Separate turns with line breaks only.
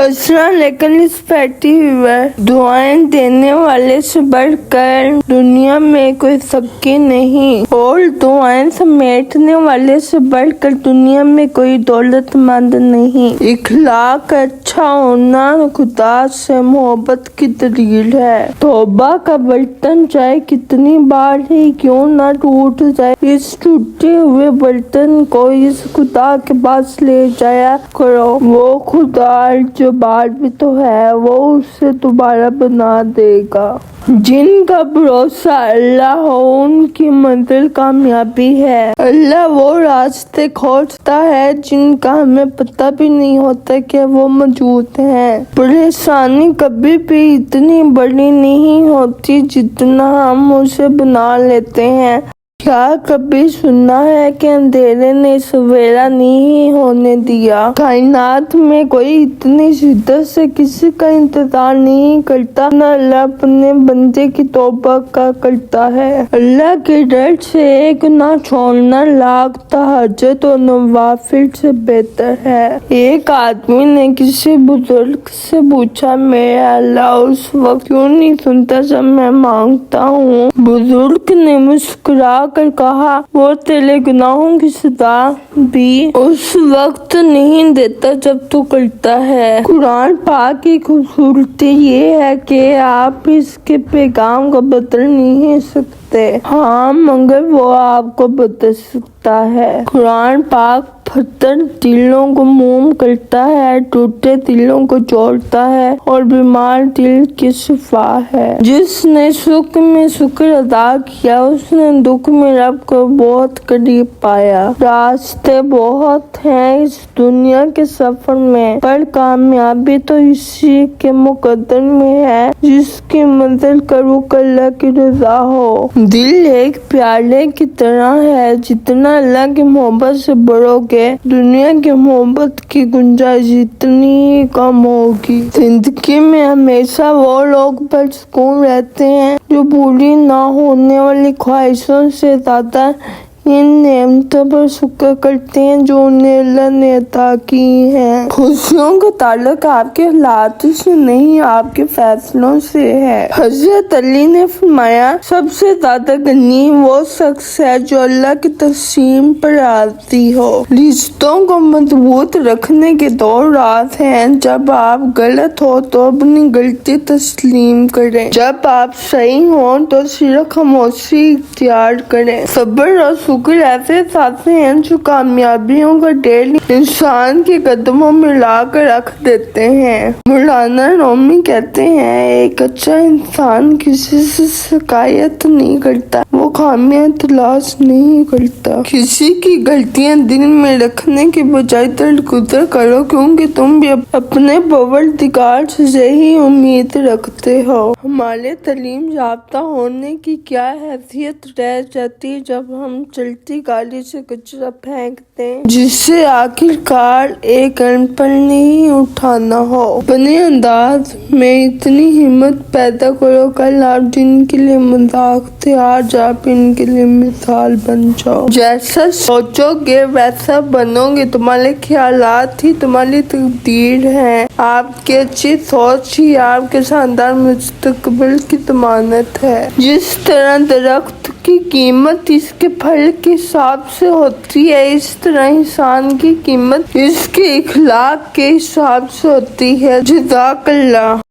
ہنسنا لیکن اس فیٹی ہوئے دعائیں دینے والے سے بڑھ کر دنیا میں کوئی سکی نہیں، اور دعائیں سمیٹنے والے سے بڑھ کر دنیا میں کوئی دولت مند نہیں۔ اخلاق اچھا ہونا خدا سے محبت کی دلیل ہے۔ توبہ کا برتن چاہے کتنی بار ہی کیوں نہ ٹوٹ جائے، اس ٹوٹے ہوئے برتن کو اس خدا کے پاس لے جایا کرو۔ وہ خدا جو بار بھی تو ہے، وہ اسے دوبارہ بنا دے گا۔ جن کا بھروسہ اللہ ہو ان کی منزل کامیابی ہے۔ اللہ وہ راستے کھولتا ہے جن کا ہمیں پتہ بھی نہیں ہوتا کہ وہ موجود ہیں۔ پریشانی کبھی بھی اتنی بڑی نہیں ہوتی جتنا ہم اسے بنا لیتے ہیں۔ کیا کبھی سنا ہے کہ اندھیرے نے سویرا نہیں ہونے دیا؟ کائنات میں کوئی اتنی شدت سے کسی کا انتظار نہیں کرتا نہ اللہ اپنے بندے کی توبہ کا کرتا ہے۔ اللہ کے ڈر سے ایک گناہ چھوڑنا لاکھ تہجد و نوافل سے بہتر ہے۔ ایک آدمی نے کسی بزرگ سے پوچھا، میرا اللہ اس وقت کیوں نہیں سنتا جب میں مانگتا ہوں؟ بزرگ نے مسکرا کر کہا، وہ تیرے گناہوں کی سزا بھی اس وقت نہیں دیتا جب تو کرتا ہے۔ قرآن پاک کی خوبصورتی یہ ہے کہ آپ اس کے پیغام کو بدل نہیں سکتے، ہاں مگر وہ آپ کو بدل سکتا ہے۔ قرآن پاک پتھر دلوں کو موم کرتا ہے، ٹوٹے دلوں کو جوڑتا ہے اور بیمار دل کی شفا ہے۔ جس نے سکھ میں شکر ادا کیا اس نے دکھ میں رب کو بہت قریب پایا۔ راستے بہت ہیں اس دنیا کے سفر میں، پر کامیابی تو اسی کے مقدر میں ہے جس کی منزل کرو اللہ کی رضا ہو۔ دل ایک پیالے کی طرح ہے، جتنا اللہ کی محبت سے بھرو گے دنیا کی محبت کی گنجائش اتنی ہی کم ہوگی۔ زندگی میں ہمیشہ وہ لوگ پرسکون رہتے ہیں جو پوری نہ ہونے والی خواہشوں سے زیادہ ان نعمتوں پر شکر کرتے ہیں جو انہیں اللہ نے عطا کی ہیں۔ خوشیوں کا تعلق آپ کے حالات سے نہیں، آپ کے فیصلوں سے ہے۔ حضرت علی نے فرمایا، سب سے زیادہ غنی وہ شخص ہے جو اللہ کی تقسیم پر راضی ہو۔ رشتوں کو مضبوط رکھنے کے دو راز ہیں، جب آپ غلط ہو تو اپنی غلطی تسلیم کریں، جب آپ صحیح ہوں تو صرف خاموشی اختیار کریں۔ صبر اور شکر ایسے ساتھی ہیں جو کامیابیوں کا ڈھیر انسان کے قدموں میں لا کر رکھ دیتے ہیں۔ مولانا رومی کہتے ہیں، ایک اچھا انسان کسی سے شکایت نہیں کرتا، وہ خامیاں تلاش نہیں کرتا۔ کسی کی غلطیاں دل میں رکھنے کے بجائے درگزر کرو، کیونکہ تم بھی اپنے پروردگار سے یہی امید رکھتے ہو۔ ہمارے تعلیم یافتہ ہونے کی کیا حیثیت رہ جاتی جب ہم چلتی گاڑی سے کچرا پھینک دیں جسے آخرکار ایک ان پڑھ نے ہی اٹھانا ہو۔ اپنے انداز میں اتنی ہمت پیدا کرو، کل آپ جن کے لیے مذاق تھے آج آپ ان کے لیے مثال بن جاؤ۔ جیسا سوچو گے ویسا بنو گے، تمہارے خیالات ہی تمہاری تقدیر ہیں، آپ کی اچھی سوچ ہی آپ کے شاندار مستقبل کی ضمانت ہے۔ جس طرح درخت کی قیمت اس کے پھل کے حساب سے ہوتی ہے، اس طرح انسان کی قیمت اس کے اخلاق کے حساب سے ہوتی ہے۔ جزاک اللہ۔